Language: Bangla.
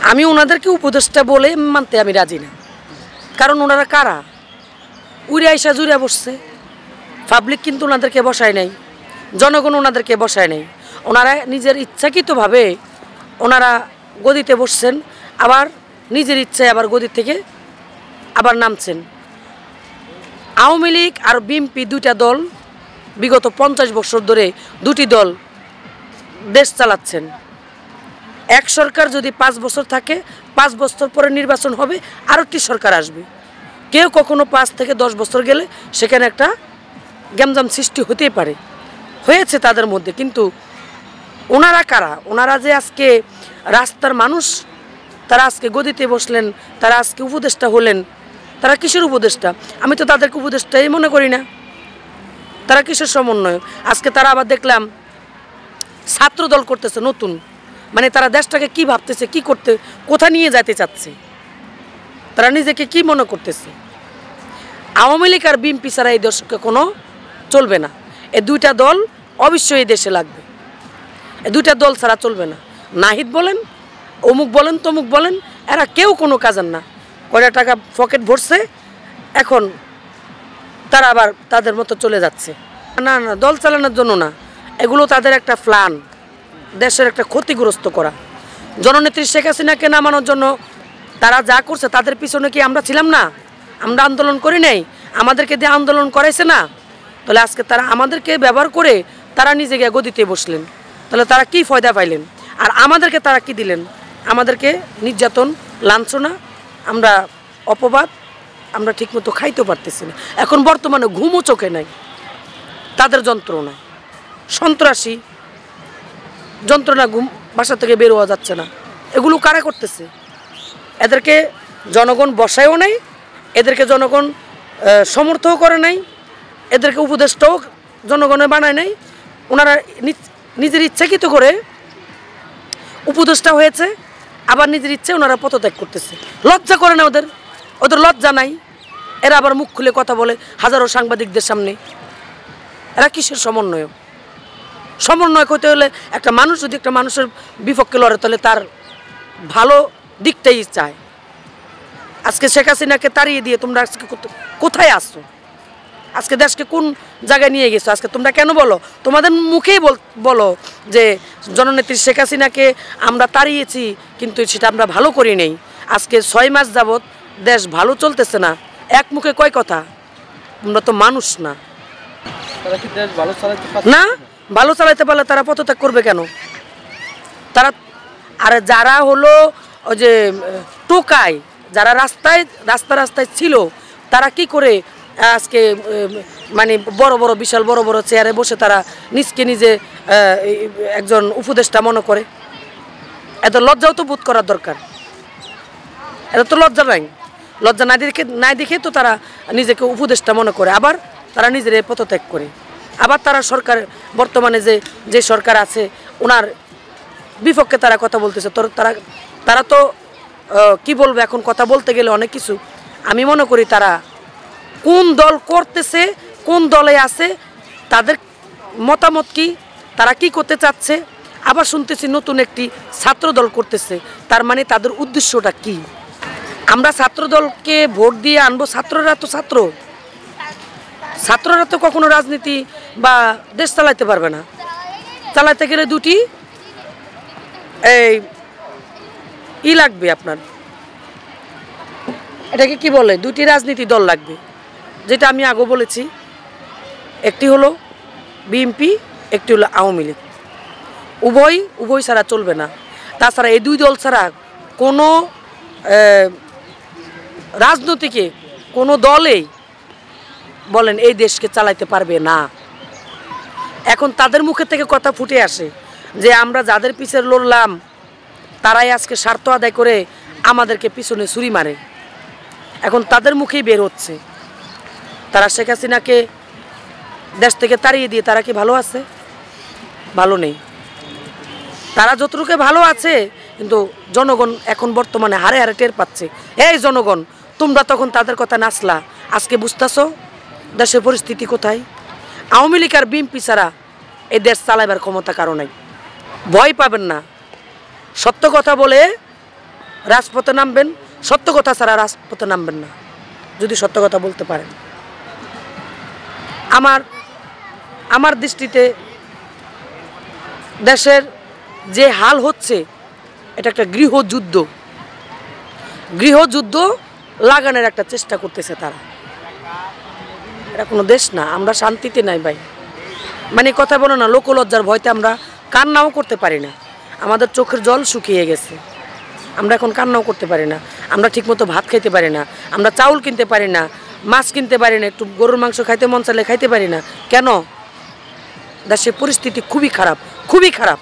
আমি ওনাদেরকে উপদেষ্টা বলে মানতে আমি রাজি না। কারণ ওনারা কারা? উড়ে আইসা জুড়ে বসছে। পাবলিক কিন্তু ওনাদেরকে বসায় নাই, জনগণ ওনাদেরকে বসায় নাই। ওনারা নিজের ইচ্ছাকৃতভাবে ওনারা গদিতে বসছেন, আবার নিজের ইচ্ছায় আবার গদি থেকে আবার নামছেন। আওয়ামী লীগ আর বিএনপি দুইটা দল বিগত 50 বছর ধরে দুটি দল দেশ চালাচ্ছেন। এক সরকার যদি 5 বছর থাকে, 5 বছর পরে নির্বাচন হবে, আরেকটি সরকার আসবে। কেউ কখনো 5 থেকে 10 বছর গেলে সেখানে একটা গ্যামজাম সৃষ্টি হতেই পারে, হয়েছে তাদের মধ্যে। কিন্তু ওনারা কারা? ওনারা যে আজকে রাস্তার মানুষ, তারা আজকে গদিতে বসলেন, তারা আজকে উপদেষ্টা হলেন। তারা কিসের উপদেষ্টা? আমি তো তাদেরকে উপদেষ্টাই মনে করি না। তারা কিসের সমন্বয়ক? আজকে তারা আবার দেখলাম ছাত্র দল করতেছে নতুন। মানে তারা দেশটাকে কি ভাবতেছে, কি করতে, কোথায় নিয়ে যেতে চাচ্ছে, তারা নিজেকে কি মনে করতেছে? আওয়ামী লীগ আর বিএনপি ছাড়া এই দেশকে কোনো চলবে না। এই দুইটা দল অবশ্যই এই দেশে লাগবে। এই দুইটা দল ছাড়া চলবে না। নাহিদ বলেন, অমুক বলেন, তমুক বলেন, এরা কেউ কোনো কাজের না। কয়টা টাকা পকেট ভরছে, এখন তারা আবার তাদের মতো চলে যাচ্ছে। না না, দল চালানোর জন্য না, এগুলো তাদের একটা প্ল্যান, দেশের একটা ক্ষতিগ্রস্ত করা। জননেত্রী শেখ হাসিনাকে নামানোর জন্য তারা যা করছে, তাদের পিছনে কি আমরা ছিলাম না? আমরা আন্দোলন করি নাই? আমাদেরকে দিয়ে আন্দোলন করাইছে না? তাহলে আজকে তারা আমাদেরকে ব্যবহার করে তারা নিজে গিয়ে গদিতে বসলেন। তাহলে তারা কি ফায়দা পাইলেন? আর আমাদেরকে তারা কি দিলেন? আমাদেরকে নির্যাতন, লাঞ্ছনা, আমরা অপবাদ, আমরা ঠিকমতো খাইতেও পারতেছি না। এখন বর্তমানে ঘুমও চোখে নাই, তাদের যন্ত্রণা, সন্ত্রাসী যন্ত্রণা, ঘুম বাসা থেকে বের হওয়া যাচ্ছে না। এগুলো কারা করতেছে? এদেরকে জনগণ বসায়ও নাই, এদেরকে জনগণ সমর্থও করে নাই, এদেরকে উপদেষ্টাও জনগণে বানায় নাই। ওনারা নিজের ইচ্ছাকৃত করে উপদেষ্টা হয়েছে, আবার নিজের ইচ্ছে ওনারা পদত্যাগ করতেছে। লজ্জা করে না ওদের? ওদের লজ্জা নাই? এরা আবার মুখ খুলে কথা বলে হাজারো সাংবাদিকদের সামনে। এরা কিসের সমন্বয়ক? সমন্বয়ক হতে হলে একটা মানুষ যদি একটা মানুষের বিপক্ষে লড়ে, তাহলে তার ভালো দিকটাই চায়। আজকে শেখ হাসিনাকে তাড়িয়ে দিয়ে তোমরা আজকে কোথায় আসছো? আজকে দেশকে কোন জায়গায় নিয়ে গেছো? আজকে তোমরা কেন বলো? তোমাদের মুখেই বলো যে জননেত্রী শেখ হাসিনাকে আমরা তাড়িয়েছি, কিন্তু সেটা আমরা ভালো করি নেই। আজকে 6 মাস যাবৎ দেশ ভালো চলতেছে না, এক মুখে কয় কথা? তোমরা তো মানুষ না। না, ভালো চালাইতে পারলে তারা পদত্যাগ করবে কেন? তারা আর যারা হলো ওই যে টোকায়, যারা রাস্তায় ছিল, তারা কি করে আজকে মানে বড় বড় বিশাল বড় বড় চেয়ারে বসে তারা নিজকে নিজে একজন উপদেষ্টা মনে করে? এত লজ্জাও তো বোধ করার দরকার। এত তো লজ্জা নাই। লজ্জা না দেখে তো তারা নিজেকে উপদেষ্টা মনে করে, আবার তারা নিজের পদত্যাগ করে। আবার তারা সরকার, বর্তমানে যে সরকার আছে ওনার বিপক্ষে তারা কথা বলতেছে। তারা তো কি বলবো, এখন কথা বলতে গেলে অনেক কিছু। আমি মনে করি তারা কোন দল করতেছে, কোন দলে আছে, তাদের মতামত কি, তারা কি করতে চাচ্ছে। আবার শুনতেছি নতুন একটি ছাত্র দল করতেছে। তার মানে তাদের উদ্দেশ্যটা কি? আমরা ছাত্র দলকে ভোট দিয়ে আনবো? ছাত্ররা তো ছাত্ররা তো কখনো রাজনীতি বা দেশ চালাইতে পারবে না। চালাইতে গেলে দুটি এই লাগবে, আপনার এটাকে কি বলে, দুটি রাজনীতি দল লাগবে। যেটা আমি আগে বলেছি, একটি হলো বিএনপি, একটি হলো আওয়ামী লীগ। উভয় ছাড়া চলবে না। তাছাড়া এই দুই দল ছাড়া কোনো রাজনীতিকে কোনো দলেই বলেন এই দেশকে চালাইতে পারবে না। এখন তাদের মুখে থেকে কথা ফুটে আসে যে আমরা যাদের পিছের লড়লাম তারাই আজকে স্বার্থ আদায় করে আমাদেরকে পিছনে ছুরি মারে। এখন তাদের মুখেই বের হচ্ছে। তারা শেখ হাসিনাকে দেশ থেকে তাড়িয়ে দিয়ে তারা কি ভালো আছে? ভালো নেই। তারা যতটুকু ভালো আছে, কিন্তু জনগণ এখন বর্তমানে হারে হারে টের পাচ্ছে। এই জনগণ, তোমরা তখন তাদের কথা নাচলা, আজকে বুঝতেছো দেশের পরিস্থিতি কোথায়। আওয়ামী লীগ আর বিএনপি ছাড়া এই দেশ চালাইবার ক্ষমতা কারো নাই। ভয় পাবেন না। সত্য কথা বলে রাজপথে নামবেন, সত্য কথা ছাড়া রাজপথে নামবেন না যদি সত্য কথা বলতে পারেন। আমার দৃষ্টিতে দেশের যে হাল হচ্ছে এটা একটা গৃহযুদ্ধ লাগানোর একটা চেষ্টা করতেছে তারা। এটা কোনো দেশ না, আমরা শান্তিতে নাই ভাই। মানে কথা বলো না, লোকলজ্জার ভয়তে আমরা কান্নাও করতে পারি না, আমাদের চোখের জল শুকিয়ে গেছে, আমরা এখন কান্নাও করতে পারি না, আমরা ঠিকমতো ভাত খাইতে পারি না, আমরা চাউল কিনতে পারি না, মাছ কিনতে পারি না, একটু গরুর মাংস খাইতে মন চাইলে খাইতে পারি না। কেন? দেশের পরিস্থিতি খুবই খারাপ, খুবই খারাপ।